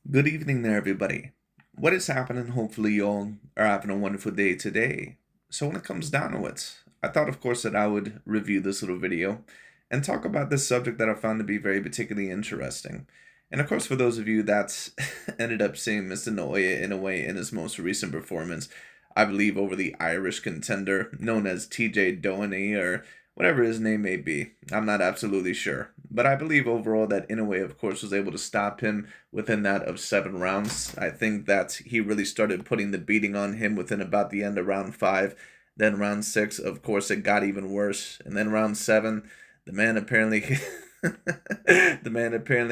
Good evening there, everybody. What is happening? Hopefully, you all are having a wonderful day today. So, when it comes down to it, I thought, of course, that I would review this little video and talk about this subject that I found to be very particularly interesting. And, of course, for those of you that ended up seeing Mr. Naoya Inoue in his most recent performance, I believe over the Irish contender known as TJ Doheny or whatever his name may be. I'm not absolutely sure. But I believe overall that Inoue, of course, was able to stop him within that of 7 rounds. I think that he really started putting the beating on him within about the end of round 5. Then round 6, of course, it got even worse. And then round 7, the man apparently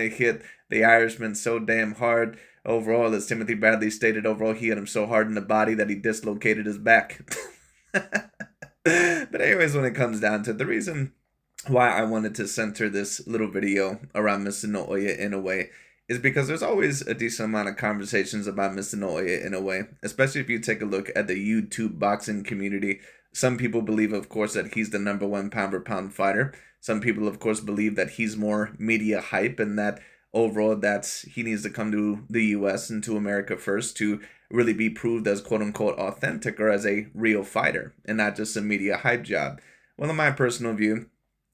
hit the Irishman so damn hard. Overall, as Timothy Bradley stated, overall he hit him so hard in the body that he dislocated his back. But anyways, when it comes down to it, the reason why I wanted to center this little video around Mr. Naoya Inoue is because there's always a decent amount of conversations about Mr. Naoya Inoue, especially if you take a look at the YouTube boxing community. Some people believe, of course, that he's the #1 pound-for-pound fighter. Some people, of course, believe that he's more media hype and that overall that he needs to come to the US and to America first to really be proved as quote-unquote authentic or as a real fighter and not just a media hype job. Well, in my personal view,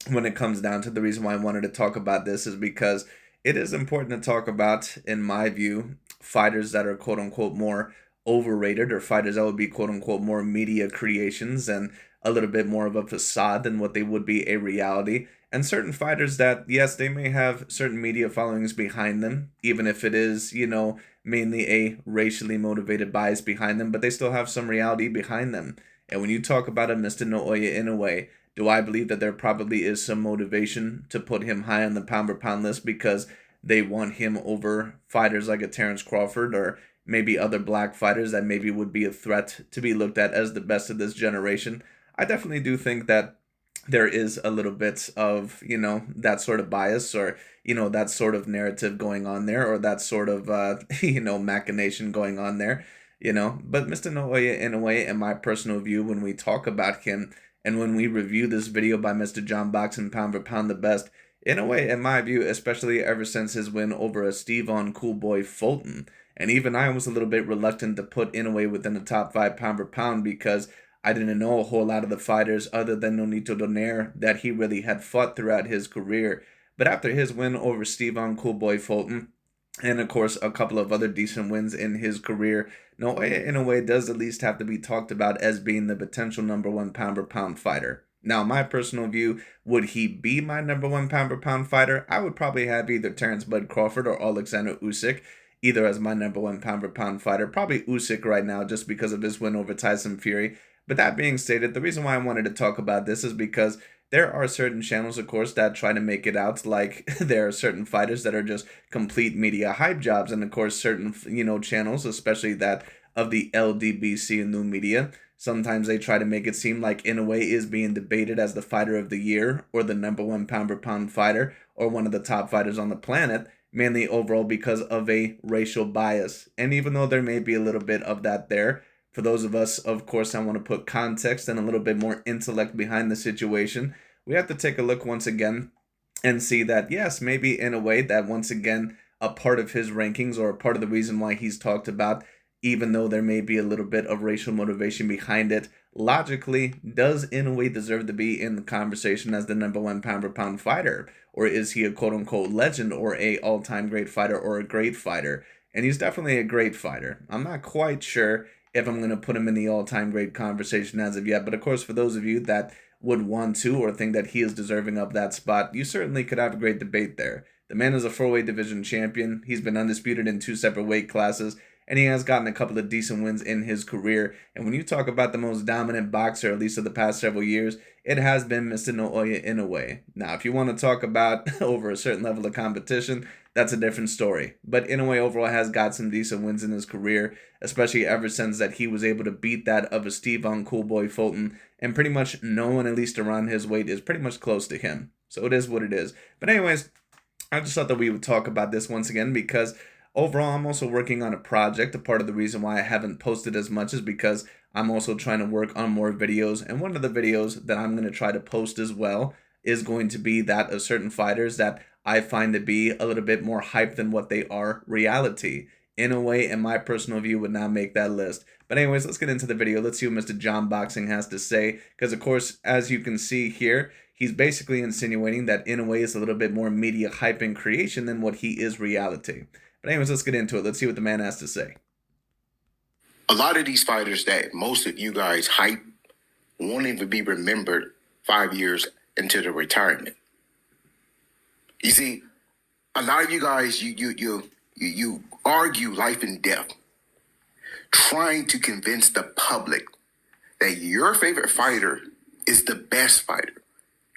when it comes down to the reason why I wanted to talk about this is because it is important to talk about, in my view, fighters that are quote unquote more overrated or fighters that would be quote unquote more media creations and a little bit more of a facade than what they would be a reality. And certain fighters that, yes, they may have certain media followings behind them, even if it is, mainly a racially motivated bias behind them, but they still have some reality behind them. And when you talk about a Mr. Naoya Inoue, do I believe that there probably is some motivation to put him high on the pound for pound list because they want him over fighters like a Terrence Crawford or maybe other black fighters that maybe would be a threat to be looked at as the best of this generation? I definitely do think that there is a little bit of, that sort of bias or, that sort of narrative going on there or that sort of, machination going on there, But Mr. Naoya, in a way, in my personal view, when we talk about him, and when we review this video by Mr. Johnboxing Pound for Pound the Best, in a way, in my view, especially ever since his win over a Steve-on Coolboy Fulton, and even I was a little bit reluctant to put Inoue within the top 5 pound for pound because I didn't know a whole lot of the fighters other than Nonito Donaire that he really had fought throughout his career. But after his win over Steve-on Coolboy Fulton, and of course a couple of other decent wins in his career, Naoya Inoue does at least have to be talked about as being the potential #1 pound for pound fighter. Now, my personal view, would he be my #1 pound for pound fighter? I would probably have either Terrence Bud Crawford or Alexander Usyk, either as my #1 pound for pound fighter. Probably Usyk right now just because of his win over Tyson Fury. But that being stated, the reason why I wanted to talk about this is because there are certain channels, of course, that try to make it out like there are certain fighters that are just complete media hype jobs. And of course, certain, channels, especially that of the LDBC and new media, sometimes they try to make it seem like Inoue is being debated as the fighter of the year or the #1 pound for pound fighter or one of the top fighters on the planet, mainly overall because of a racial bias. And even though there may be a little bit of that there, for those of us, of course, I want to put context and a little bit more intellect behind the situation. We have to take a look once again and see that, yes, maybe in a way that once again, a part of his rankings or a part of the reason why he's talked about, even though there may be a little bit of racial motivation behind it, logically, does Inoue deserve to be in the conversation as the #1 pound for pound fighter? Or is he a quote unquote legend or a all-time great fighter or a great fighter? And he's definitely a great fighter. I'm not quite sure if I'm going to put him in the all-time great conversation as of yet. But of course, for those of you that would want to or think that he is deserving of that spot, you certainly could have a great debate there. The man is a 4-weight division champion. He's been undisputed in 2 separate weight classes, and he has gotten a couple of decent wins in his career. And when you talk about the most dominant boxer, at least of the past several years, it has been Mr. Naoya Inoue. Now, if you want to talk about over a certain level of competition, that's a different story. But Inoue overall has got some decent wins in his career, especially ever since that he was able to beat that of a Steve-on Coolboy Fulton, and pretty much no one, at least around his weight, is pretty much close to him. So it is what it is. But anyways, I just thought that we would talk about this once again because overall I'm also working on a project. A part of the reason why I haven't posted as much is because I'm also trying to work on more videos. And one of the videos that I'm going to try to post as well is going to be that of certain fighters that I find to be a little bit more hype than what they are reality. Inoue, in my personal view, would not make that list. But anyways, let's get into the video. Let's see what Mr. Johnboxing has to say. Because, of course, as you can see here, he's basically insinuating that Inoue is a little bit more media hype and creation than what he is reality. But anyways, let's get into it. Let's see what the man has to say. A lot of these fighters that most of you guys hype won't even be remembered 5 years into the retirement. You see, a lot of you guys, you argue life and death, trying to convince the public that your favorite fighter is the best fighter,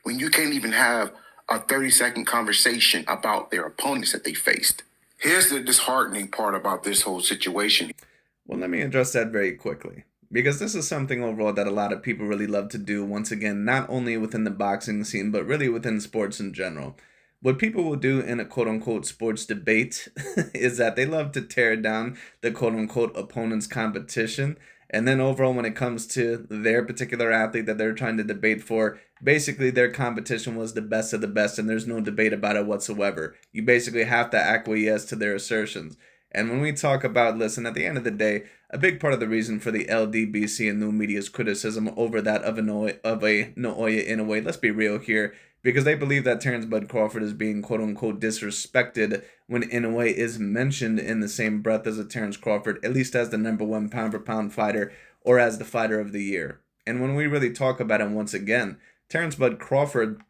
when you can't even have a 30-second conversation about their opponents that they faced. Here's the disheartening part about this whole situation. Well, let me address that very quickly, because this is something overall that a lot of people really love to do, once again, not only within the boxing scene, but really within sports in general. What people will do in a quote-unquote sports debate is that they love to tear down the quote-unquote opponent's competition, and then overall when it comes to their particular athlete that they're trying to debate for, basically their competition was the best of the best, and there's no debate about it whatsoever. You basically have to acquiesce to their assertions. And when we talk about, listen, at the end of the day, a big part of the reason for the LDBC and new media's criticism over that of a Naoya Inoue, let's be real here, because they believe that Terrence Bud Crawford is being quote-unquote disrespected when Inoue is mentioned in the same breath as a Terrence Crawford, at least as the #1 pound-for-pound fighter or as the fighter of the year. And when we really talk about it once again, Terrence Bud Crawford,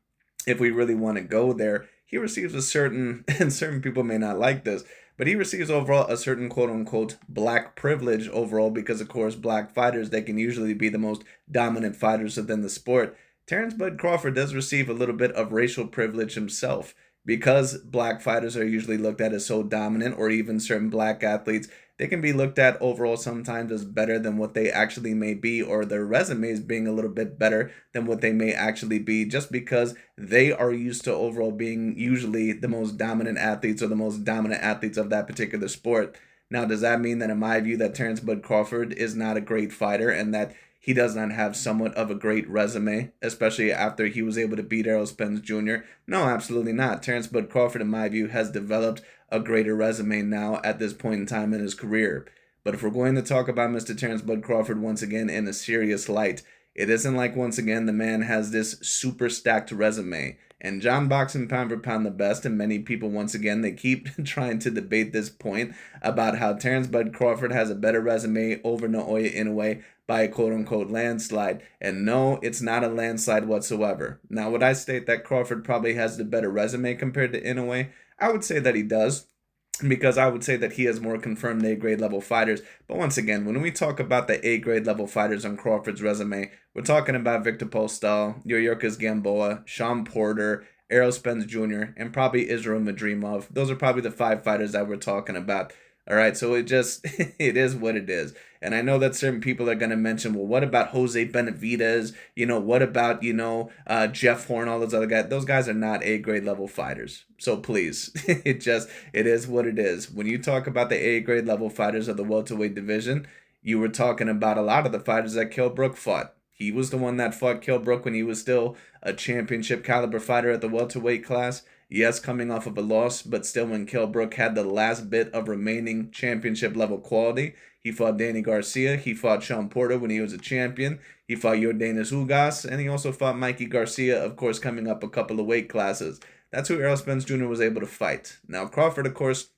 if we really want to go there, he receives a certain, and certain people may not like this, but he receives overall a certain quote-unquote black privilege overall because, of course, black fighters, they can usually be the most dominant fighters within the sport. Terrence Bud Crawford does receive a little bit of racial privilege himself because black fighters are usually looked at as so dominant, or even certain black athletes, they can be looked at overall sometimes as better than what they actually may be, or their resumes being a little bit better than what they may actually be, just because they are used to overall being usually the most dominant athletes or the most dominant athletes of that particular sport. Now, does that mean that in my view that Terrence Bud Crawford is not a great fighter and that he does not have somewhat of a great resume, especially after he was able to beat Errol Spence Jr.? No, absolutely not. Terrence Bud Crawford, in my view, has developed a greater resume now at this point in time in his career. But if we're going to talk about Mr. Terrence Bud Crawford once again in a serious light, it isn't like, once again, the man has this super stacked resume. And Johnboxing pound for pound the best, and many people, once again, they keep trying to debate this point about how Terrence Bud Crawford has a better resume over Naoya Inoue by a quote-unquote landslide. And no, it's not a landslide whatsoever. Now, would I state that Crawford probably has the better resume compared to Inoue? I would say that he does, because I would say that he has more confirmed A-grade level fighters. But once again, when we talk about the A-grade level fighters on Crawford's resume, we're talking about Victor Postol, Yuriorkis Gamboa, Shawn Porter, Errol Spence Jr., and probably Israel Madrimov. Those are probably the 5 fighters that we're talking about. All right, so it just, it is what it is. And I know that certain people are going to mention, well, what about Jose Benavidez? What about, Jeff Horn, all those other guys? Those guys are not A-grade level fighters. So please, it is what it is. When you talk about the A-grade level fighters of the welterweight division, you were talking about a lot of the fighters that Kell Brook fought. He was the one that fought Kell Brook when he was still a championship caliber fighter at the welterweight class. Yes, coming off of a loss, but still when Kell Brook had the last bit of remaining championship level quality. He fought Danny Garcia. He fought Shawn Porter when he was a champion. He fought Yordenis Ugas, and he also fought Mikey Garcia, of course, coming up a couple of weight classes. That's who Errol Spence Jr. was able to fight. Now, Crawford, of course,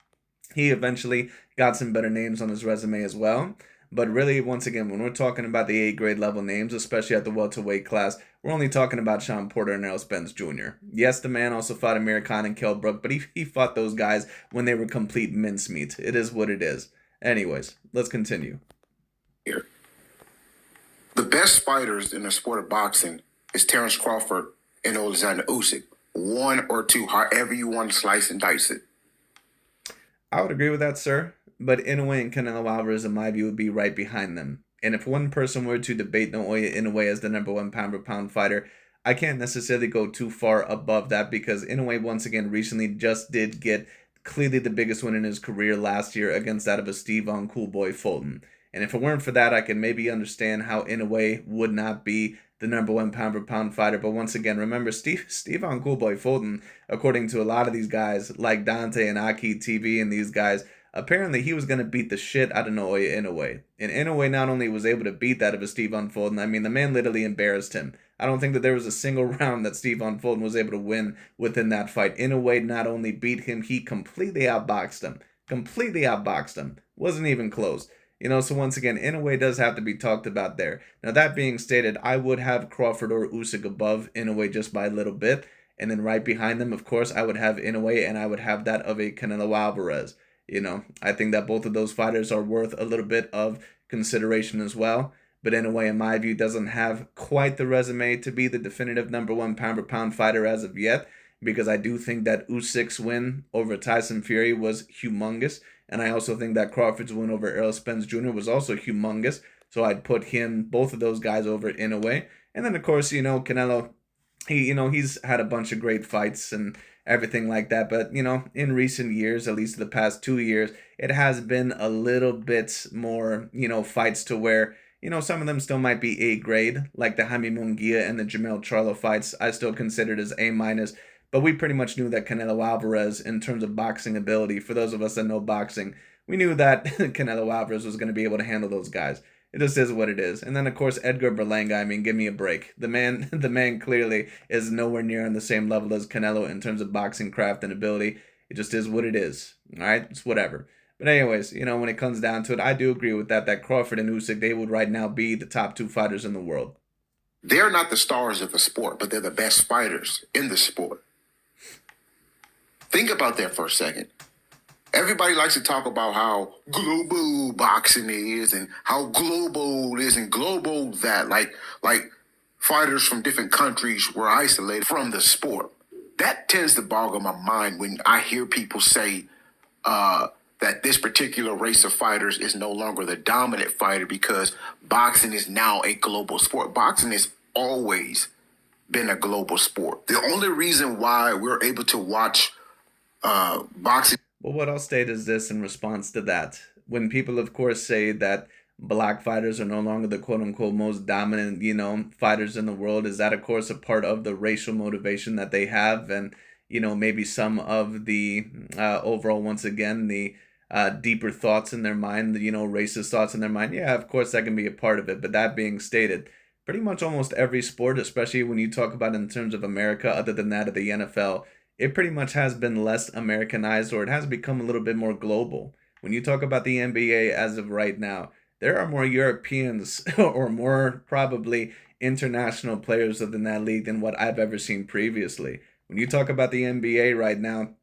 he eventually got some better names on his resume as well. But really, once again, when we're talking about the A-grade level names, especially at the welterweight class, we're only talking about Shawn Porter and Errol Spence Jr. Yes, the man also fought Amir Khan and Kell Brook, but he fought those guys when they were complete mincemeat. It is what it is. Anyways, let's continue. Here, the best fighters in the sport of boxing is Terrence Crawford and Alexander Usyk. 1 or 2, however you want to slice and dice it. I would agree with that, sir. But Inoue and Canelo Alvarez, in my view, would be right behind them. And if one person were to debate Naoya Inoue as the #1 pound-for-pound fighter, I can't necessarily go too far above that, because Inoue, once again, recently just did get clearly the biggest win in his career last year against that of a Steve Von Coolboy Fulton. And if it weren't for that, I can maybe understand how Inoue would not be the number one pound for pound fighter. But once again, remember, Stefan Coolboy Fulton, according to a lot of these guys, like Dante and Aki TV and these guys, apparently he was going to beat the shit out of Naoya Inoue. And Inoue not only was able to beat that of a Stefan Fulton, I mean, the man literally embarrassed him. I don't think that there was a single round that Stefan Fulton was able to win within that fight. Inoue not only beat him, he completely outboxed him. Completely outboxed him. Wasn't even close. So once again, Inoue does have to be talked about there. Now, that being stated, I would have Crawford or Usyk above Inoue just by a little bit. And then right behind them, of course, I would have Inoue, and I would have that of a Canelo Alvarez. I think that both of those fighters are worth a little bit of consideration as well. But Inoue, in my view, doesn't have quite the resume to be the definitive number one pound for pound fighter as of yet, because I do think that Usyk's win over Tyson Fury was humongous. And I also think that Crawford's win over Errol Spence Jr. was also humongous. So I'd put both of those guys over Inoue. And then, of course, Canelo, he's had a bunch of great fights and everything like that. But, in recent years, at least the past 2 years, it has been a little bit more, fights to where, some of them still might be A grade, like the Jaime Munguia and the Jamel Charlo fights. I still consider it as A minus. But we pretty much knew that Canelo Alvarez, in terms of boxing ability, for those of us that know boxing, we knew that Canelo Alvarez was going to be able to handle those guys. It just is what it is. And then, of course, Edgar Berlanga, I mean, give me a break. The man clearly is nowhere near on the same level as Canelo in terms of boxing craft and ability. It just is what it is. All right? It's whatever. But anyways, when it comes down to it, I do agree with that Crawford and Usyk, they would right now be the top two fighters in the world. They're not the stars of the sport, but they're the best fighters in the sport. Think about that for a second. Everybody likes to talk about how global boxing is and how global is and global that. Like fighters from different countries were isolated from the sport. That tends to boggle my mind when I hear people say that this particular race of fighters is no longer the dominant fighter because boxing is now a global sport. Boxing has always been a global sport. The only reason why we're able to watch boxing. Well, what I'll state is this in response to that. When people, of course, say that black fighters are no longer the quote-unquote most dominant, fighters in the world, is that, of course, a part of the racial motivation that they have and, maybe some of the overall, once again, the deeper thoughts in their mind, racist thoughts in their mind. Yeah, of course, that can be a part of it. But that being stated, pretty much almost every sport, especially when you talk about it in terms of America, other than that of the NFL, it pretty much has been less Americanized, or it has become a little bit more global. When you talk about the NBA as of right now, there are more Europeans or more probably international players within that league than what I've ever seen previously. When you talk about the NBA right now,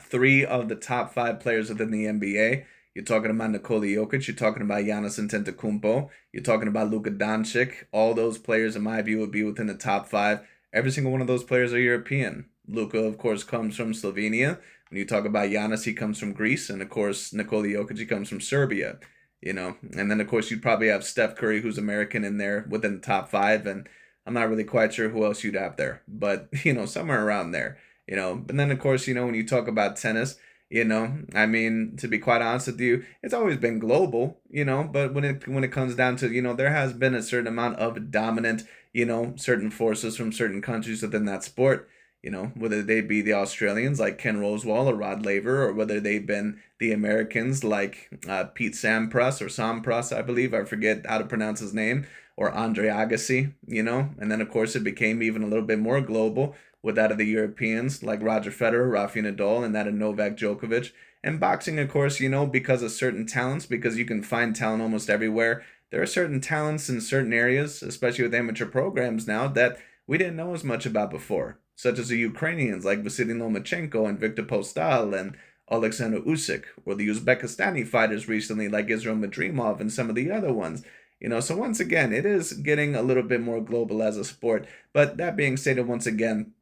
3 of the top 5 players within the NBA, you're talking about Nikola Jokic, you're talking about Giannis Antetokounmpo, you're talking about Luka Doncic. All those players, in my view, would be within the top 5. Every single one of those players are European. Luka, of course, comes from Slovenia. When you talk about Giannis, he comes from Greece. And, of course, Nikola Jokic, he comes from Serbia. And then, of course, you'd probably have Steph Curry, who's American, in there within the top 5. And I'm not really quite sure who else you'd have there. But, somewhere around there. But then, of course, when you talk about tennis, I mean, to be quite honest with you, it's always been global, but when it comes down to, there has been a certain amount of dominant, certain forces from certain countries within that sport. Whether they be the Australians like Ken Rosewall or Rod Laver, or whether they've been the Americans like Pete Sampras or Sampras, I believe. I forget how to pronounce his name. Or Andre Agassi, And then, of course, it became even a little bit more global with that of the Europeans like Roger Federer, Rafael Nadal, and that of Novak Djokovic. And boxing, of course, because of certain talents, because you can find talent almost everywhere. There are certain talents in certain areas, especially with amateur programs now, that we didn't know as much about before, such as the Ukrainians like Vasily Lomachenko and Viktor Postal and Alexander Usyk, or the Uzbekistani fighters recently like Israel Madrimov and some of the other ones. So once again, it is getting a little bit more global as a sport. But that being stated, once again,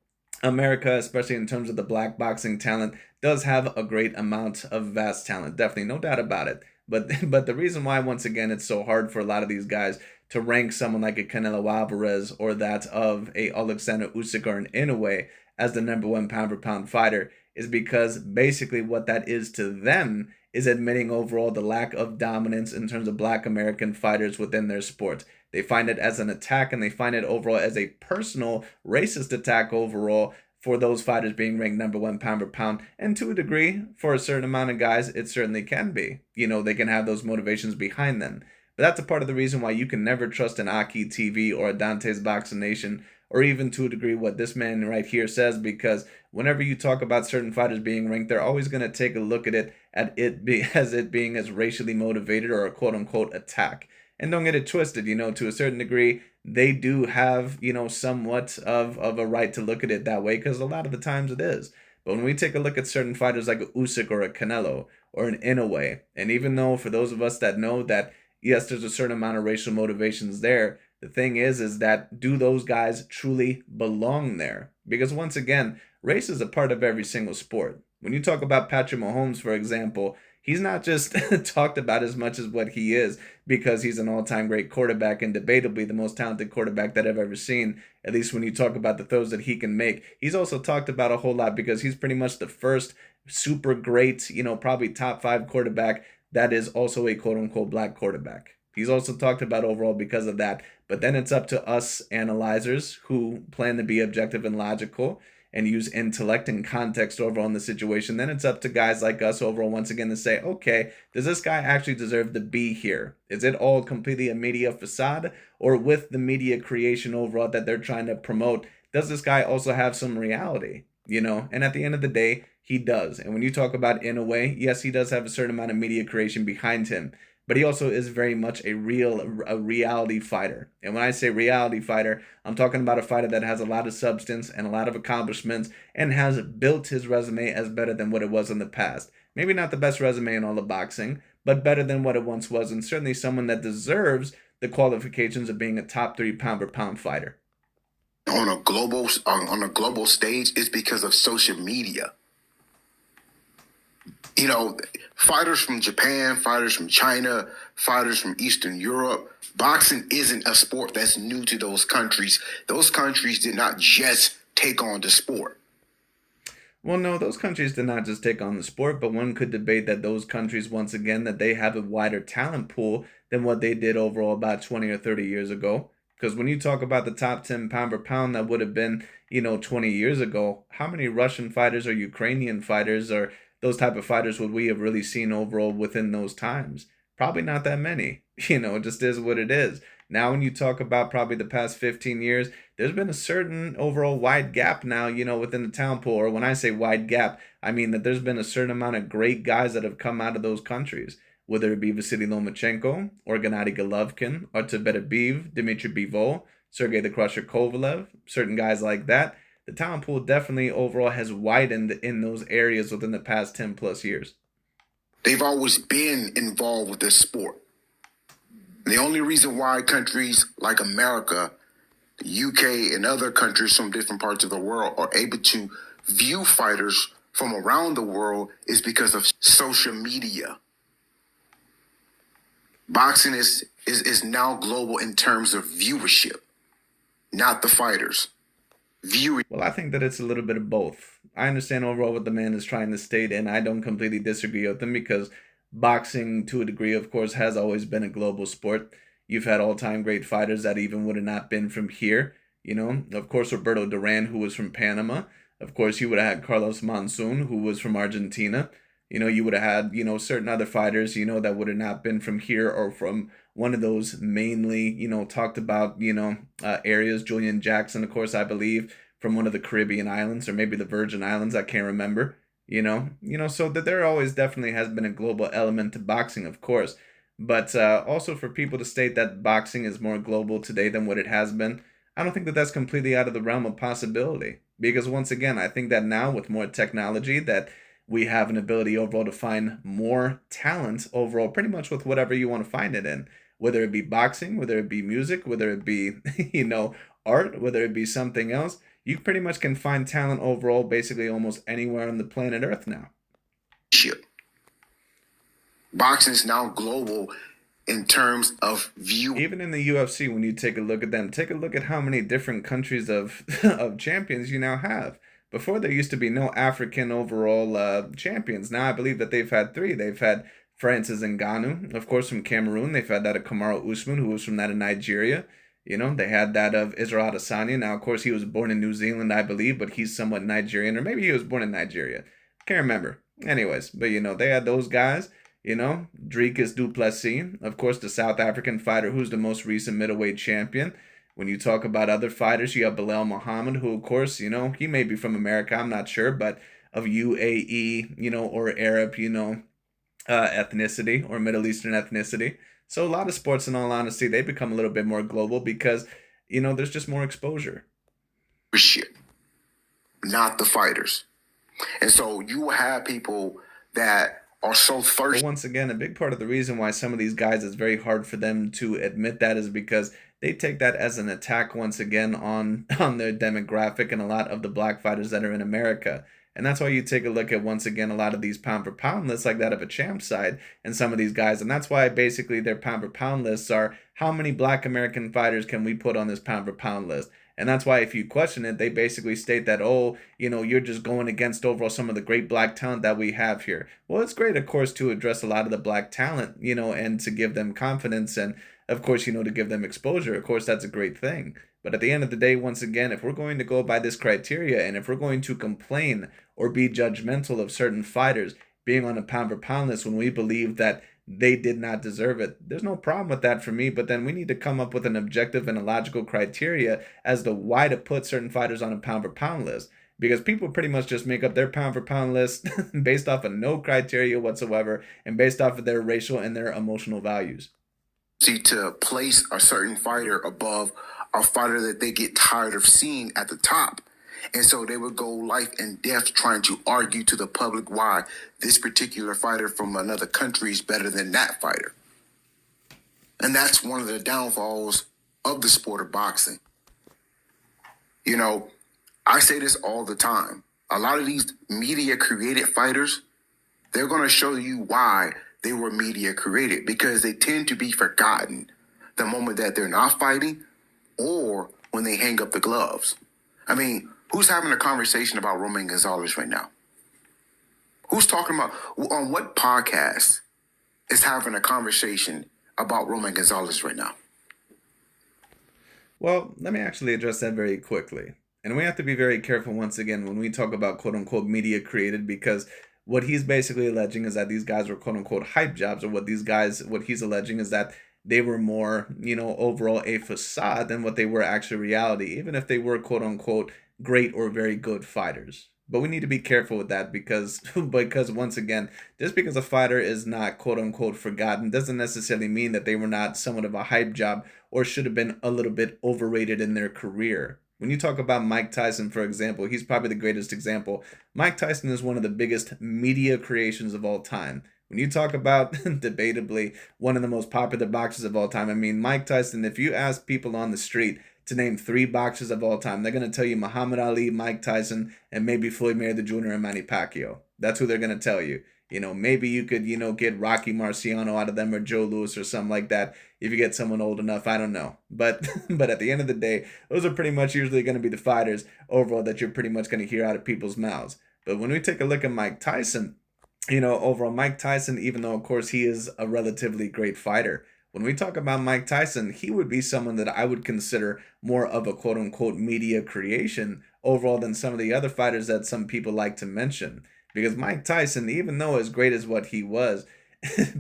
America, especially in terms of the black boxing talent, does have a great amount of vast talent. Definitely, no doubt about it. But the reason why, once again, it's so hard for a lot of these guys to rank someone like a Canelo Alvarez or that of a Alexander Usyk or an Inoue as the number one pound for pound fighter is because basically what that is to them is admitting overall the lack of dominance in terms of Black American fighters within their sport. They find it as an attack, and they find it overall as a personal racist attack overall for those fighters being ranked number one pound for pound. And to a degree, for a certain amount of guys, it certainly can be. They can have those motivations behind them. But that's a part of the reason why you can never trust an Aki TV or a Dante's Boxing Nation, or even to a degree what this man right here says, because whenever you talk about certain fighters being ranked, they're always going to take a look at it being as racially motivated or a quote unquote attack. And don't get it twisted, to a certain degree, they do have, somewhat of a right to look at it that way, because a lot of the times it is. But when we take a look at certain fighters like a Usyk or a Canelo or an Inoue, and even though for those of us that know that, yes, there's a certain amount of racial motivations there, the thing is that do those guys truly belong there? Because once again, race is a part of every single sport. When you talk about Patrick Mahomes, for example, he's not just talked about as much as what he is because he's an all-time great quarterback and debatably the most talented quarterback that I've ever seen, at least when you talk about the throws that he can make. He's also talked about a whole lot because he's pretty much the first super great, probably top 5 quarterback that is also a quote-unquote Black quarterback. He's also talked about overall because of that. But then it's up to us analyzers who plan to be objective and logical and use intellect and context overall in the situation. Then it's up to guys like us overall once again to say, okay, does this guy actually deserve to be here? Is it all completely a media facade? Or with the media creation overall that they're trying to promote, does this guy also have some reality? And at the end of the day, he does. And when you talk about Inoue, yes, he does have a certain amount of media creation behind him, but he also is very much a reality fighter. And when I say reality fighter, I'm talking about a fighter that has a lot of substance and a lot of accomplishments and has built his resume as better than what it was in the past. Maybe not the best resume in all of boxing, but better than what it once was, and certainly someone that deserves the qualifications of being a top 3 pound for pound fighter. On a global stage, it's because of social media. Fighters from Japan, fighters from China, fighters from Eastern Europe. Boxing isn't a sport that's new to those countries. Those countries did not just take on the sport. Well, no, those countries did not just take on the sport, but one could debate that those countries, once again, that they have a wider talent pool than what they did overall about 20 or 30 years ago. Because when you talk about the top 10 pound per pound that would have been, 20 years ago, how many Russian fighters or Ukrainian fighters or those type of fighters would we have really seen overall within those times? Probably not that many. It just is what it is. Now, when you talk about probably the past 15 years, there's been a certain overall wide gap now, within the talent pool. Or when I say wide gap, I mean that there's been a certain amount of great guys that have come out of those countries, whether it be Vasily Lomachenko or Gennady Golovkin or Beterbiev, Dmitry Bivol, Sergey the Crusher Kovalev, certain guys like that. The talent pool definitely overall has widened in those areas within the past 10 plus years. They've always been involved with this sport. The only reason why countries like America, the UK, and other countries from different parts of the world are able to view fighters from around the world is because of social media. Boxing is now global in terms of viewership, not the fighters. Well, I think that it's a little bit of both. I understand overall what the man is trying to state, and I don't completely disagree with him because boxing, to a degree, of course, has always been a global sport. You've had all-time great fighters that even would have not been from here. Of course, Roberto Duran, who was from Panama. Of course, you would have had Carlos Monzon, who was from Argentina. You would have had, certain other fighters, that would have not been from here or from one of those mainly, talked about, areas. Julian Jackson, of course, I believe, from one of the Caribbean islands or maybe the Virgin Islands. I can't remember, so that there always definitely has been a global element to boxing, of course. But also for people to state that boxing is more global today than what it has been, I don't think that that's completely out of the realm of possibility. Because once again, I think that now with more technology that we have an ability overall to find more talent overall, pretty much with whatever you want to find it in, whether it be boxing, whether it be music, whether it be, art, whether it be something else. You pretty much can find talent overall basically almost anywhere on the planet Earth now. Boxing is now global in terms of view. Even in the UFC, when you take a look at them, take a look at how many different countries of, of champions you now have. Before, there used to be no African overall champions. Now I believe that they've had three. They've had Francis Ngannou, of course, from Cameroon. They've had that of Kamaru Usman, who was from that of Nigeria. You know, they had that of Israel Adesanya. Now, of course, he was born in New Zealand, I believe, but he's somewhat Nigerian, or maybe he was born in Nigeria. Can't remember. Anyways, but you know, they had those guys. You know, Dricus du Plessis, of course, the South African fighter who's the most recent middleweight champion. When you talk about other fighters, you have Bilal Muhammad, who, of course, you know, he may be from America, I'm not sure, but of UAE, you know, or Arab, you know, ethnicity or Middle Eastern ethnicity. So a lot of sports, in all honesty, they become a little bit more global because, you know, there's just more exposure. Shit, not the fighters. And so you will have people that are so thirsty. But once again, a big part of the reason why some of these guys it's very hard for them to admit that is because they take that as an attack once again on their demographic and a lot of the black fighters that are in America. And that's why you take a look at, once again, a lot of these pound for pound lists like that of a champ side and some of these guys. And that's why basically their pound for pound lists are how many black American fighters can we put on this pound for pound list? And that's why if you question it, they basically state that, oh, you know, you're just going against overall some of the great black talent that we have here. Well, it's great, of course, to address a lot of the black talent, you know, and to give them confidence and, of course, you know, to give them exposure. Of course, that's a great thing. But at the end of the day, once again, if we're going to go by this criteria and if we're going to complain or be judgmental of certain fighters being on a pound for pound list when we believe that they did not deserve it, there's no problem with that for me. But then we need to come up with an objective and a logical criteria as to why to put certain fighters on a pound for pound list. Because people pretty much just make up their pound for pound list based off of no criteria whatsoever and based off of their racial and their emotional values. See, to place a certain fighter above a fighter that they get tired of seeing at the top. And so they would go life and death trying to argue to the public why this particular fighter from another country is better than that fighter. And that's one of the downfalls of the sport of boxing. You know, I say this all the time. A lot of these media created fighters, they're going to show you why they were media created, because they tend to be forgotten the moment that they're not fighting or when they hang up the gloves. I mean, who's having a conversation about Roman Gonzalez right now? Who's talking about, on what podcast is having a conversation about Roman Gonzalez right now? Well, let me actually address that very quickly. And we have to be very careful once again when we talk about quote unquote media created, because what he's basically alleging is that these guys were quote unquote hype jobs, or what he's alleging is that they were more, you know, overall a facade than what they were actually reality, even if they were quote unquote great or very good fighters. But we need to be careful with that because once again, just because a fighter is not quote unquote forgotten doesn't necessarily mean that they were not somewhat of a hype job or should have been a little bit overrated in their career. When you talk about Mike Tyson, for example, he's probably the greatest example. Mike Tyson is one of the biggest media creations of all time. When you talk about debatably one of the most popular boxers of all time, I mean, Mike Tyson, if you ask people on the street to name three boxers of all time, they're going to tell you Muhammad Ali, Mike Tyson, and maybe Floyd Mayweather Jr. and Manny Pacquiao. That's who they're going to tell you. You know, maybe you could, you know, get Rocky Marciano out of them or Joe Louis or something like that if you get someone old enough. I don't know. But at the end of the day, those are pretty much usually going to be the fighters overall that you're pretty much going to hear out of people's mouths. But when we take a look at Mike Tyson, you know, overall Mike Tyson, even though, of course, he is a relatively great fighter, when we talk about Mike Tyson, he would be someone that I would consider more of a quote unquote media creation overall than some of the other fighters that some people like to mention. Because Mike Tyson, even though as great as what he was,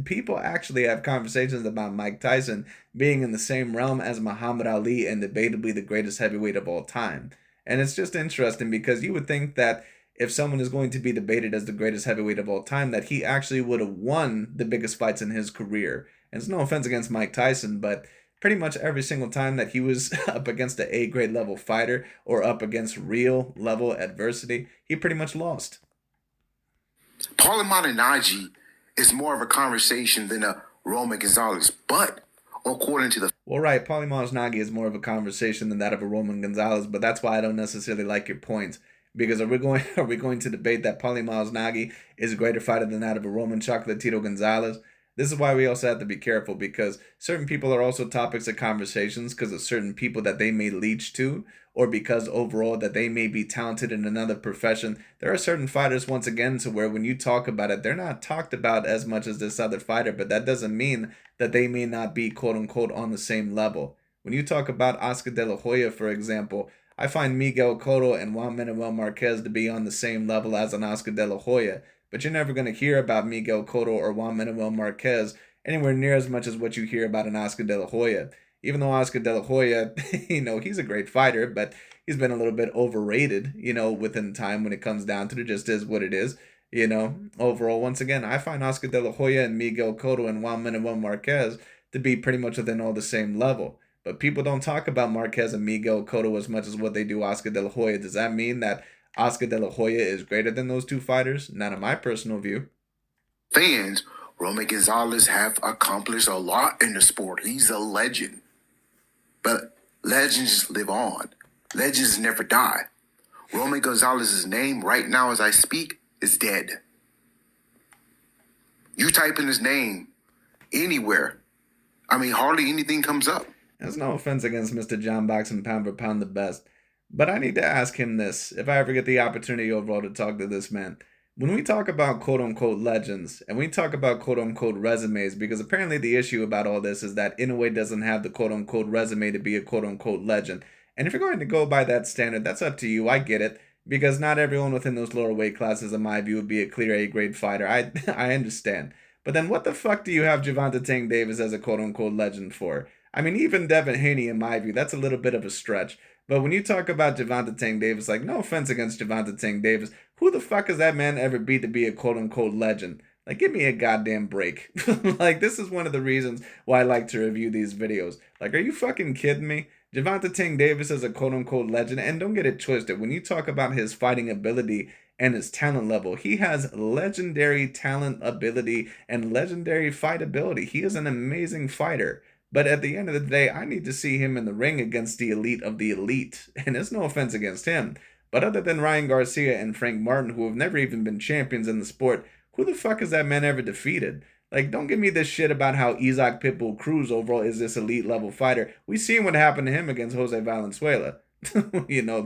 people actually have conversations about Mike Tyson being in the same realm as Muhammad Ali and debatably the greatest heavyweight of all time. And it's just interesting because you would think that if someone is going to be debated as the greatest heavyweight of all time, that he actually would have won the biggest fights in his career. And it's no offense against Mike Tyson, but pretty much every single time that he was up against an A-grade level fighter or up against real level adversity, he pretty much lost. Paulie Malignaggi is more of a conversation than a Roman Gonzalez, but according to the... Well, right, Paulie Malignaggi is more of a conversation than that of a Roman Gonzalez, but that's why I don't necessarily like your point. Because are we going to debate that Paulie Malignaggi is a greater fighter than that of a Roman Chocolatito Gonzalez? This is why we also have to be careful, because certain people are also topics of conversations because of certain people that they may leech to, or because overall that they may be talented in another profession. There are certain fighters, once again, to where when you talk about it, they're not talked about as much as this other fighter, but that doesn't mean that they may not be quote unquote on the same level. When you talk about Oscar De La Hoya, for example, I find Miguel Cotto and Juan Manuel Marquez to be on the same level as an Oscar De La Hoya, but you're never going to hear about Miguel Cotto or Juan Manuel Marquez anywhere near as much as what you hear about an Oscar De La Hoya. Even though Oscar De La Hoya, he's a great fighter, but he's been a little bit overrated, within time when it comes down to it. Just is what it is. Overall, once again, I find Oscar De La Hoya and Miguel Cotto and Juan Manuel Marquez to be pretty much within all the same level. But people don't talk about Marquez and Miguel Cotto as much as what they do Oscar De La Hoya. Does that mean that Oscar De La Hoya is greater than those two fighters? Not in my personal view. Fans, Romy Gonzalez have accomplished a lot in the sport. He's a legend. But legends live on. Legends never die. Romy Gonzalez's name right now as I speak is dead. You type in his name anywhere, hardly anything comes up. There's no offense against Mr. Johnboxing Pound for Pound the best, but I need to ask him this if I ever get the opportunity overall to talk to this man. When we talk about quote unquote legends and we talk about quote unquote resumes, because apparently the issue about all this is that Inoue doesn't have the quote unquote resume to be a quote unquote legend. And if you're going to go by that standard, that's up to you. I get it. Because not everyone within those lower weight classes, in my view, would be a clear A grade fighter. I understand. But then what the fuck do you have Gervonta Tank Davis as a quote unquote legend for? Even Devin Haney, in my view, that's a little bit of a stretch. But when you talk about Gervonta Tank Davis, like, no offense against Gervonta Tank Davis, who the fuck has that man ever beat to be a quote unquote legend? Like, give me a goddamn break. Like, this is one of the reasons why I like to review these videos. Like, are you fucking kidding me? Gervonta Tank Davis is a quote unquote legend, and don't get it twisted. When you talk about his fighting ability and his talent level, he has legendary talent ability and legendary fight ability. He is an amazing fighter. But at the end of the day, I need to see him in the ring against the elite of the elite. And it's no offense against him. But other than Ryan Garcia and Frank Martin, who have never even been champions in the sport, who the fuck has that man ever defeated? Like, don't give me this shit about how Isaac Pitbull Cruz overall is this elite level fighter. We seen what happened to him against Jose Valenzuela.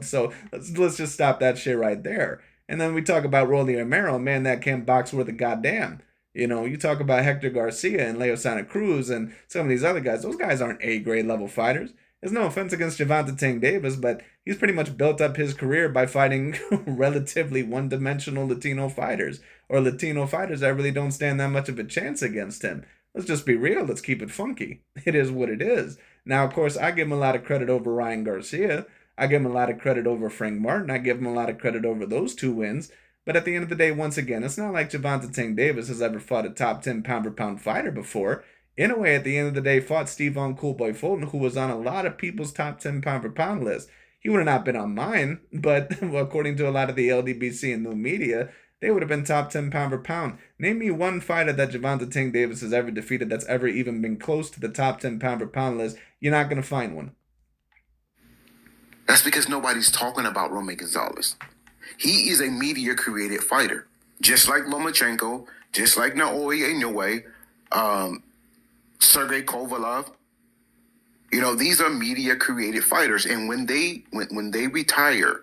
So let's just stop that shit right there. And then we talk about Rolly Romero, man that can't box worth a goddamn. You talk about Hector Garcia and Leo Santa Cruz and some of these other guys. Those guys aren't A-grade level fighters. There's no offense against Gervonta Tank Davis, but he's pretty much built up his career by fighting relatively one-dimensional Latino fighters, or Latino fighters that really don't stand that much of a chance against him. Let's just be real. Let's keep it funky. It is what it is. Now, of course, I give him a lot of credit over Ryan Garcia. I give him a lot of credit over Frank Martin. I give him a lot of credit over those two wins. But at the end of the day, once again, it's not like Gervonta Tank Davis has ever fought a top 10 pound-for-pound fighter before. Inoue, at the end of the day, fought Stephon Coolboy Fulton, who was on a lot of people's top 10 pound-for-pound list. He would have not been on mine, but according to a lot of the LDBC and new media, they would have been top 10 pound-for-pound. Name me one fighter that Gervonta Tank Davis has ever defeated that's ever even been close to the top 10 pound-for-pound list. You're not going to find one. That's because nobody's talking about Romy Gonzalez. He is a media-created fighter, just like Lomachenko, just like Naoya Inoue, Sergey Kovalev. These are media-created fighters, and when they retire.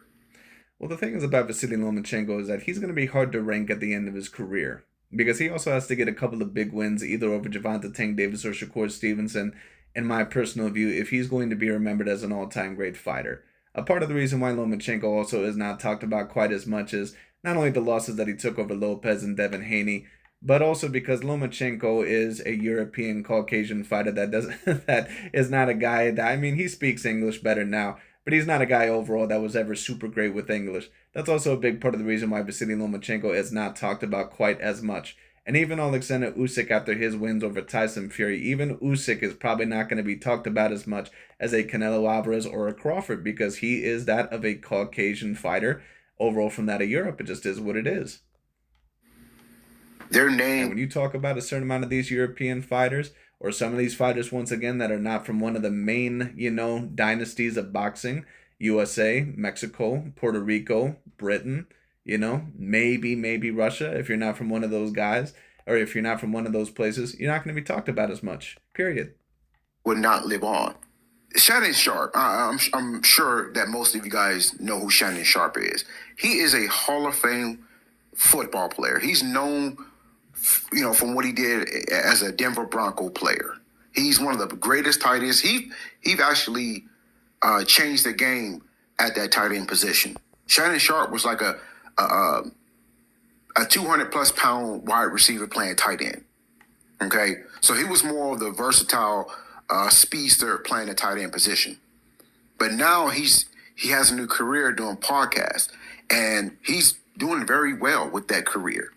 Well, the thing is about Vasily Lomachenko is that he's going to be hard to rank at the end of his career, because he also has to get a couple of big wins, either over Gervonta Tank Davis or Shakur Stevenson, in my personal view, if he's going to be remembered as an all-time great fighter. A part of the reason why Lomachenko also is not talked about quite as much is not only the losses that he took over Lopez and Devin Haney, but also because Lomachenko is a European Caucasian fighter that is not a guy that, he speaks English better now, but he's not a guy overall that was ever super great with English. That's also a big part of the reason why Vasily Lomachenko is not talked about quite as much. And even Alexander Usyk, after his wins over Tyson Fury, even Usyk is probably not going to be talked about as much as a Canelo Alvarez or a Crawford, because he is that of a Caucasian fighter overall from that of Europe. It just is what it is. Their name. And when you talk about a certain amount of these European fighters, or some of these fighters, once again, that are not from one of the main, dynasties of boxing, USA, Mexico, Puerto Rico, Britain, maybe Russia, if you're not from one of those guys. or if you're not from one of those places, you're not going to be talked about as much. Period. Would not live on. Shannon Sharp, I'm sure that most of you guys know who Shannon Sharp is. He is a Hall of Fame football player. He's known, from what he did as a Denver Bronco player. He's one of the greatest tight ends. He actually changed the game at that tight end position. Shannon Sharp was like a 200 plus pound wide receiver playing tight end. Okay, so he was more of the versatile speedster playing the tight end position. But now he has a new career doing podcasts, and he's doing very well with that career.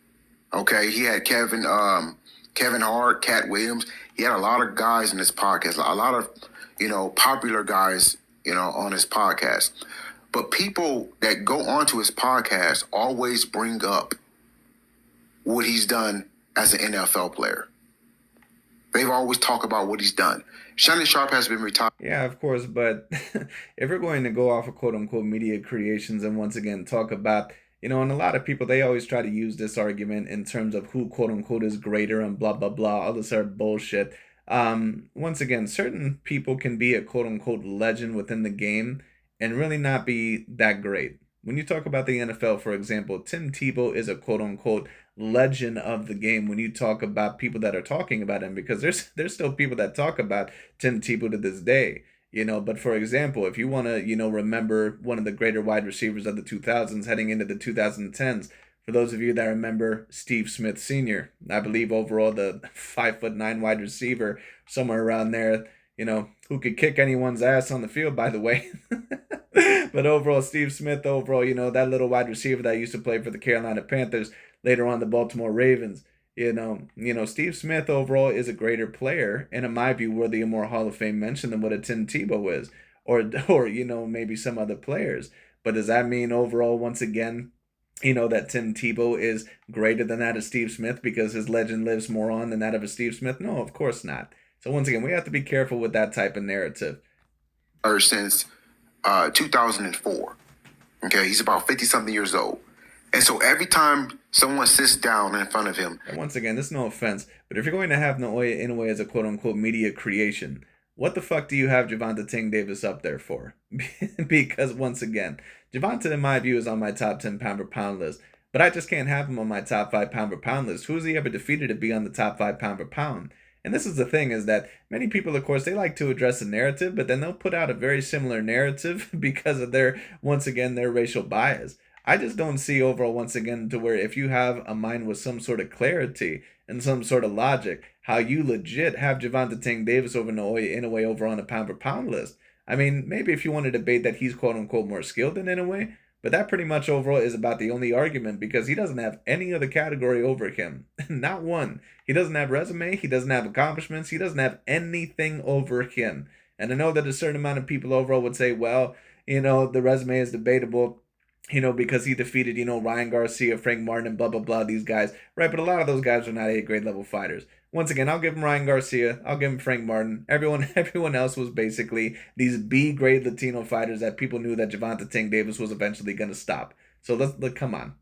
Okay, he had Kevin Hart, Cat Williams. He had a lot of guys in his podcast, a lot of popular guys on his podcast. But people that go onto his podcast always bring up what he's done as an NFL player. They've always talked about what he's done. Shannon Sharp has been retired. Yeah, of course, but if we're going to go off of quote-unquote media creations and once again talk about, and a lot of people, they always try to use this argument in terms of who quote-unquote is greater and blah, blah, blah, all this sort of bullshit. Once again, certain people can be a quote-unquote legend within the game and really not be that great. When you talk about the NFL, for example, Tim Tebow is a quote-unquote legend of the game when you talk about people that are talking about him, because there's still people that talk about Tim Tebow to this day. But for example, if you want to, remember one of the greater wide receivers of the 2000s heading into the 2010s, for those of you that remember Steve Smith Sr., I believe overall the 5'9" wide receiver, somewhere around there, who could kick anyone's ass on the field, by the way. But overall, Steve Smith, that little wide receiver that used to play for the Carolina Panthers, later on the Baltimore Ravens, Steve Smith overall is a greater player, and in my view, worthy of more Hall of Fame mention than what a Tim Tebow is, or maybe some other players. But does that mean overall, once again, that Tim Tebow is greater than that of Steve Smith because his legend lives more on than that of a Steve Smith? No, of course not. So once again, we have to be careful with that type of narrative. Since 2004. Okay, he's about 50-something years old. And so every time someone sits down in front of him... And once again, this is no offense, but if you're going to have Naoya Inoue as a quote-unquote media creation, what the fuck do you have Gervonta Tank Davis up there for? Because once again, Gervonta, in my view, is on my top 10 pound-per-pound list, but I just can't have him on my top 5 pound-per-pound list. Who's he ever defeated to be on the top 5 pound-per-pound? And this is the thing, is that many people, of course, they like to address a narrative, but then they'll put out a very similar narrative because of their racial bias. I just don't see overall, once again, to where if you have a mind with some sort of clarity and some sort of logic, how you legit have Gervonta Tank Davis over Naoya Inoue over on a pound-per-pound list. I mean, maybe if you want to debate that he's quote-unquote more skilled than Inoue, but that pretty much overall is about the only argument, because he doesn't have any other category over him. Not one. He doesn't have resume. He doesn't have accomplishments. He doesn't have anything over him. And I know that a certain amount of people overall would say, well, the resume is debatable, because he defeated, Ryan Garcia, Frank Martin, and blah, blah, blah, these guys. Right, but a lot of those guys are not A-grade level fighters. Once again, I'll give him Ryan Garcia. I'll give him Frank Martin. Everyone else was basically these B-grade Latino fighters that people knew that Gervonta Tank Davis was eventually going to stop. So let's come on.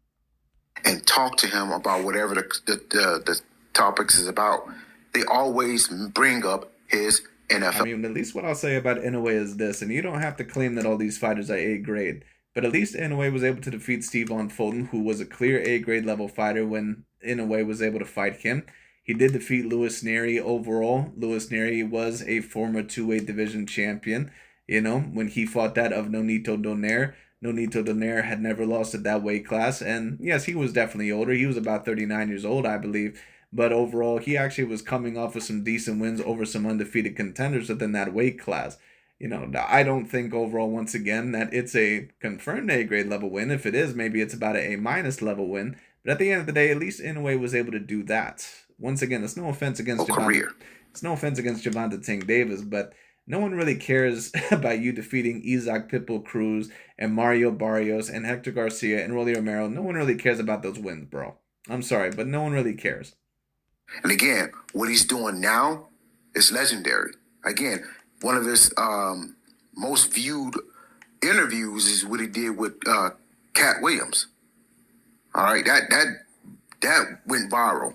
And talk to him about whatever the topics is about. They always bring up his NFL. I mean, at least what I'll say about Inoue is this, and you don't have to claim that all these fighters are A-grade, but at least Inoue was able to defeat Stephon Fulton, who was a clear A-grade level fighter when Inoue was able to fight him. He did defeat Louis Neri overall. Louis Neri was a former 2-weight division champion, when he fought that of Nonito Donaire. Nonito Donaire had never lost at that weight class, and yes, he was definitely older. He was about 39 years old, I believe, but overall, he actually was coming off of some decent wins over some undefeated contenders within that weight class. I don't think overall, once again, that it's a confirmed A-grade level win. If it is, maybe it's about an A- level win. But at the end of the day, at least Inoue was able to do that. Once again, it's no offense against Gervonta Tank Davis, but no one really cares about you defeating Isaac Pitbull Cruz and Mario Barrios and Hector Garcia and Rolly Romero. No one really cares about those wins, bro. I'm sorry, but no one really cares. And again, what he's doing now is legendary. Again, one of his most viewed interviews is what he did with Cat Williams. All right, that went viral.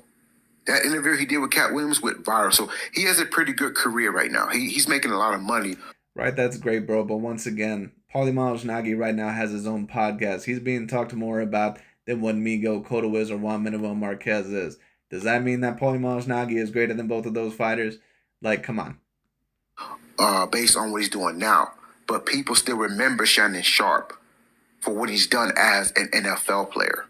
That interview he did with Cat Williams went viral. So he has a pretty good career right now. He's making a lot of money. Right, that's great, bro. But once again, Paulie Malignaggi right now has his own podcast. He's being talked more about than what Migo Cotto is or Juan Manuel Marquez is. Does that mean that Paulie Malignaggi is greater than both of those fighters? Like, come on. Based on what he's doing now. But people still remember Shannon Sharp for what he's done as an NFL player.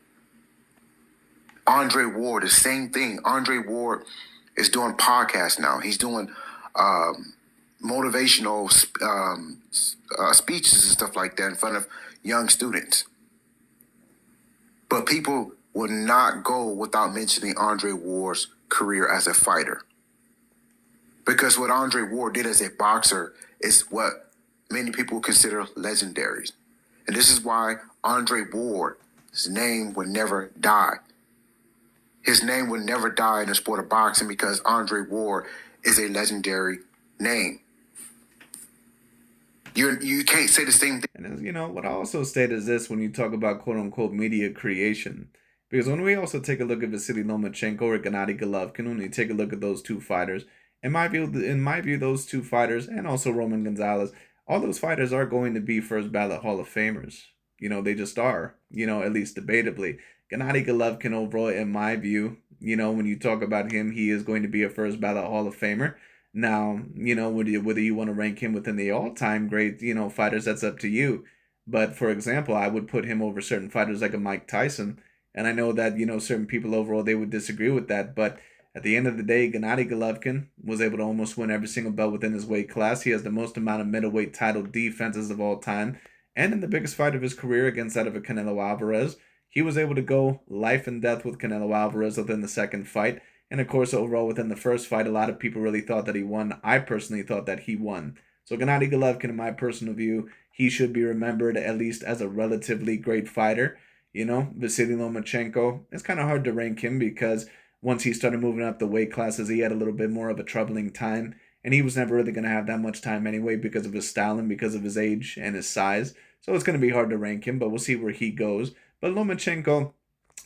Andre Ward, the same thing. Andre Ward is doing podcasts now. He's doing motivational speeches and stuff like that in front of young students. But people will not go without mentioning Andre Ward's career as a fighter. Because what Andre Ward did as a boxer is what many people consider legendary. And this is why Andre Ward's name would never die. His name would never die in the sport of boxing because Andre Ward is a legendary name. You can't say the same thing. And you know, what I also state is this when you talk about quote unquote media creation. Because when we also take a look at Vasily Lomachenko or Gennady Golovkin, when we take a look at those two fighters, in my view, those two fighters and also Roman Gonzalez, all those fighters are going to be first ballot Hall of Famers. You know, they just are. You know, at least debatably. Gennady Golovkin overall, in my view, you know, when you talk about him, he is going to be a first ballot Hall of Famer. Now, you know, whether you want to rank him within the all-time great, you know, fighters, that's up to you. But for example, I would put him over certain fighters like a Mike Tyson. And I know that, you know, certain people overall, they would disagree with that. But at the end of the day, Gennady Golovkin was able to almost win every single belt within his weight class. He has the most amount of middleweight title defenses of all time. And in the biggest fight of his career against that of a Canelo Alvarez, he was able to go life and death with Canelo Alvarez within the second fight. And of course, overall, within the first fight, a lot of people really thought that he won. I personally thought that he won. So Gennady Golovkin, in my personal view, he should be remembered at least as a relatively great fighter. You know, Vasily Lomachenko, it's kind of hard to rank him because once he started moving up the weight classes, he had a little bit more of a troubling time. And he was never really going to have that much time anyway because of his style and because of his age and his size. So it's going to be hard to rank him, but we'll see where he goes. But Lomachenko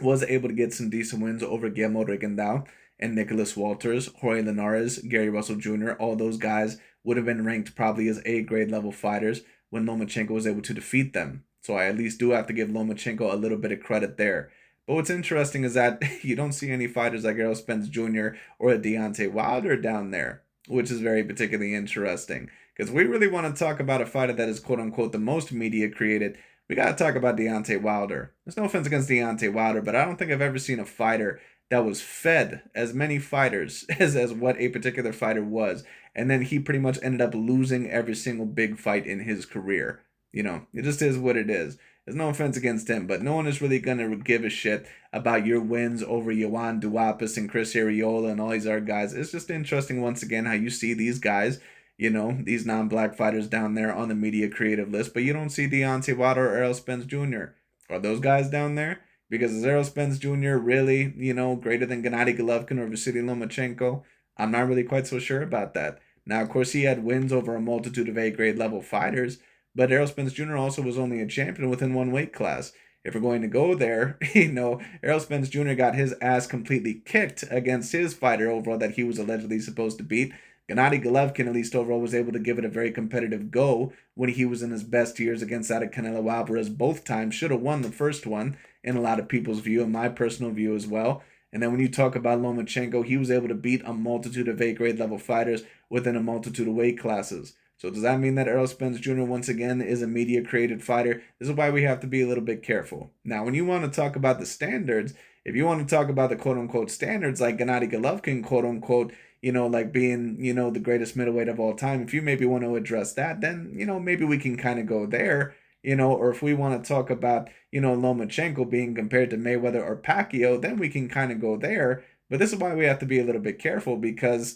was able to get some decent wins over Guillermo Rigondeaux and Nicholas Walters, Jorge Linares, Gary Russell Jr., all those guys would have been ranked probably as A-grade level fighters when Lomachenko was able to defeat them. So I at least do have to give Lomachenko a little bit of credit there. But what's interesting is that you don't see any fighters like Errol Spence Jr. or a Deontay Wilder down there, which is very particularly interesting. Because we really want to talk about a fighter that is quote-unquote the most media created. We got to talk about Deontay Wilder. There's no offense against Deontay Wilder, but I don't think I've ever seen a fighter that was fed as many fighters as what a particular fighter was. And then he pretty much ended up losing every single big fight in his career. You know, it just is what it is. There's no offense against him, but no one is really going to give a shit about your wins over Yohan Duapis and Chris Arreola and all these other guys. It's just interesting, once again, how you see these guys, you know, these non-black fighters down there on the media creative list, but you don't see Deontay Wilder or Errol Spence Jr. Are those guys down there? Because is Errol Spence Jr. really, you know, greater than Gennady Golovkin or Vasily Lomachenko? I'm not really quite so sure about that. Now, of course, he had wins over a multitude of A-grade level fighters, but Errol Spence Jr. also was only a champion within one weight class. If we're going to go there, you know, Errol Spence Jr. got his ass completely kicked against his fighter overall that he was allegedly supposed to beat. Gennady Golovkin, at least overall, was able to give it a very competitive go when he was in his best years against that of Canelo Alvarez. Both times should have won the first one in a lot of people's view, and my personal view as well. And then when you talk about Lomachenko, he was able to beat a multitude of A-grade level fighters within a multitude of weight classes. So does that mean that Errol Spence Jr. once again is a media-created fighter? This is why we have to be a little bit careful. Now, when you want to talk about the standards, if you want to talk about the quote-unquote standards like Gennady Golovkin, quote-unquote, you know, like being, you know, the greatest middleweight of all time, if you maybe want to address that, then, you know, maybe we can kind of go there, you know, or if we want to talk about, you know, Lomachenko being compared to Mayweather or Pacquiao, then we can kind of go there. But this is why we have to be a little bit careful because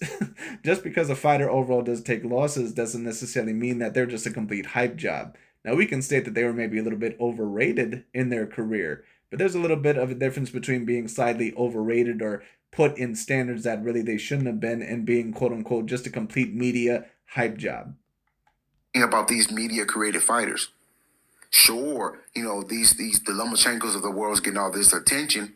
just because a fighter overall does take losses doesn't necessarily mean that they're just a complete hype job. Now, we can state that they were maybe a little bit overrated in their career, but there's a little bit of a difference between being slightly overrated or put in standards that really they shouldn't have been and being quote unquote just a complete media hype job. About these media created fighters. Sure, you know, the Lomachenkos of the world's getting all this attention,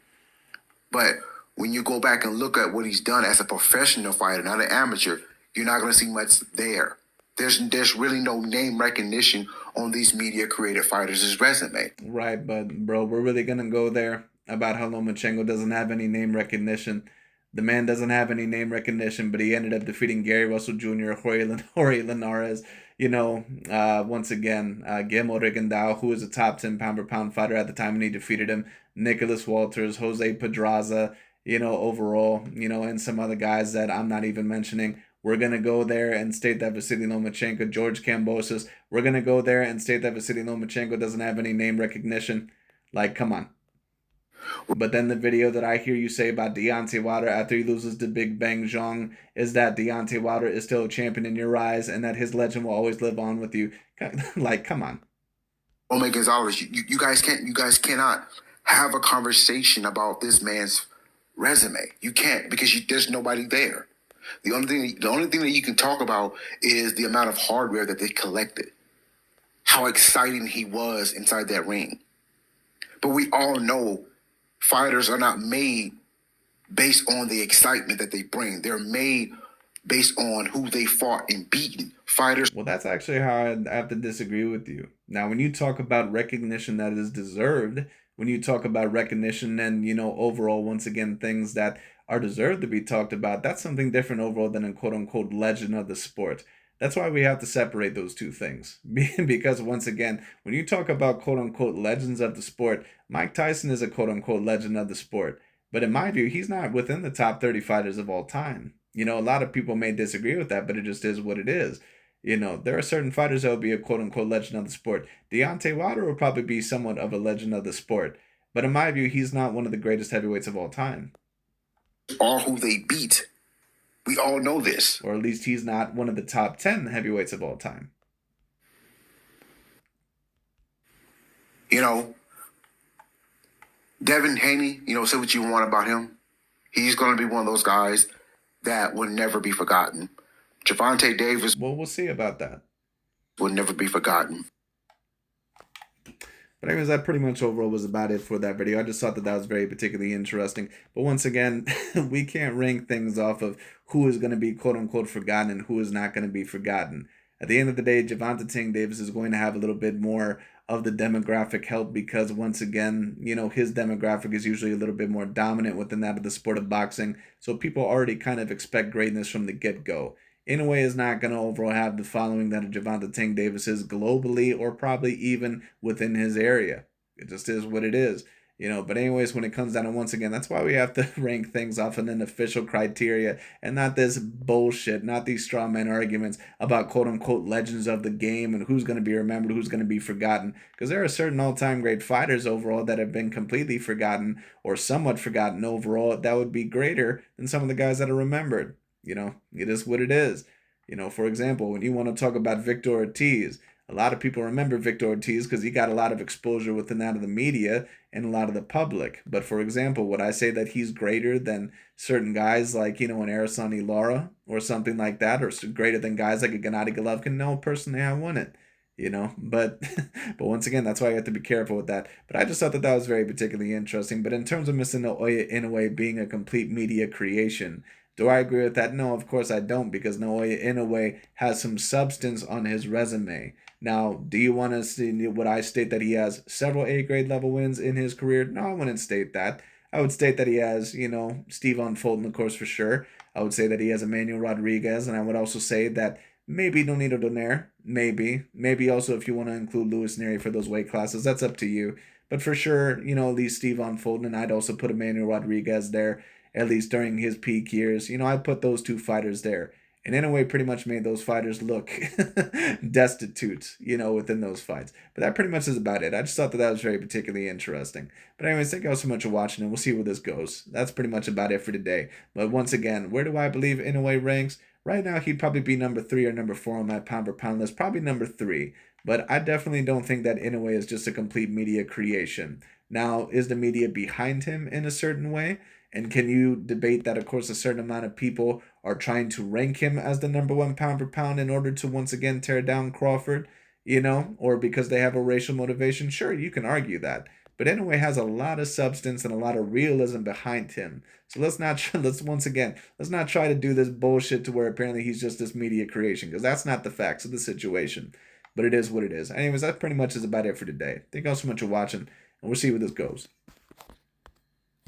but when you go back and look at what he's done as a professional fighter, not an amateur, you're not going to see much there. There's really no name recognition on these media created fighters' resume. Right, but bro, we're really gonna go there about how Lomachenko doesn't have any name recognition. The man doesn't have any name recognition, but he ended up defeating Gary Russell Jr., Jorge Linares. Once again, Guillermo Rigondeaux, who was a top 10 pound per pound fighter at the time when he defeated him, Nicholas Walters, Jose Pedraza, overall, and some other guys that I'm not even mentioning. We're going to go there and state that Vasily Lomachenko, George Kambosos, we're going to go there and state that Vasily Lomachenko doesn't have any name recognition. Like, come on. But then the video that I hear you say about Deontay Wilder after he loses to Big Bang Zhang is that Deontay Wilder is still a champion in your eyes and that his legend will always live on with you. Like, come on. Omar Gonzalez, you guys cannot have a conversation about this man's resume. You can't because there's nobody there. The only thing that you can talk about is the amount of hardware that they collected. How exciting he was inside that ring. But we all know fighters are not made based on the excitement that they bring. They're made based on who they fought and beaten. Fighters. Well, that's actually how I have to disagree with you. Now, when you talk about recognition that is deserved, when you talk about recognition and, overall, once again, things that are deserved to be talked about, that's something different overall than a quote unquote legend of the sport. That's why we have to separate those two things. Because once again, when you talk about quote unquote legends of the sport, Mike Tyson is a quote unquote legend of the sport. But in my view, he's not within the top 30 fighters of all time. A lot of people may disagree with that, but it just is what it is. There are certain fighters that will be a quote unquote legend of the sport. Deontay Wilder will probably be somewhat of a legend of the sport. But in my view, he's not one of the greatest heavyweights of all time. Are who they beat. We all know this. Or at least he's not one of the top 10 heavyweights of all time. Devin Haney, say what you want about him. He's going to be one of those guys that will never be forgotten. Gervonta Davis. Well, we'll see about that. Will never be forgotten. But anyways, that pretty much overall was about it for that video. I just thought that was very particularly interesting. But once again, we can't rank things off of who is going to be quote-unquote forgotten and who is not going to be forgotten. At the end of the day, Gervonta Tank Davis is going to have a little bit more of the demographic help because once again, his demographic is usually a little bit more dominant within that of the sport of boxing. So people already kind of expect greatness from the get-go. Inoue is not going to overall have the following that a Gervonta Tank Davis is globally or probably even within his area. It just is what it is. But anyways, when it comes down to once again, that's why we have to rank things off of an official criteria and not this bullshit, not these straw man arguments about quote unquote legends of the game and who's going to be remembered, who's going to be forgotten. Because there are certain all-time great fighters overall that have been completely forgotten or somewhat forgotten overall that would be greater than some of the guys that are remembered. It is what it is. For example, when you want to talk about Victor Ortiz, a lot of people remember Victor Ortiz because he got a lot of exposure within that of the media and a lot of the public. But for example, would I say that he's greater than certain guys like, an Arasani Lara or something like that, or greater than guys like a Gennady Golovkin? No, personally, I wouldn't. But but once again, that's why you have to be careful with that. But I just thought that was very particularly interesting. But in terms of Mr. Naoya Inoue being a complete media creation, do I agree with that? No, of course I don't, because Naoya Inoue has some substance on his resume. Now, do you want to see, would I state that he has several A-grade level wins in his career? No, I wouldn't state that. I would state that he has, Steve Fulton, of course, for sure. I would say that he has Emmanuel Rodriguez, and I would also say that maybe Nonito Donaire, maybe also if you want to include Luis Neri for those weight classes, that's up to you. But for sure, at least Steve Fulton, and I'd also put Emmanuel Rodriguez there, at least during his peak years. I'd put those two fighters there. And Inoue pretty much made those fighters look destitute, within those fights. But that pretty much is about it. I just thought that was very particularly interesting. But anyways, thank you all so much for watching, and we'll see where this goes. That's pretty much about it for today. But once again, where do I believe Inoue ranks? Right now, he'd probably be number 3 or number 4 on my pound-per-pound list. Probably number 3. But I definitely don't think that Inoue is just a complete media creation. Now, is the media behind him in a certain way? And can you debate that, of course, a certain amount of people are trying to rank him as the number 1 pound per pound in order to once again tear down Crawford, or because they have a racial motivation? Sure, you can argue that. But Inoue has a lot of substance and a lot of realism behind him. So let's not let's not try to do this bullshit to where apparently he's just this media creation, because that's not the facts of the situation. But it is what it is. Anyways, that pretty much is about it for today. Thank you all so much for watching, and we'll see where this goes.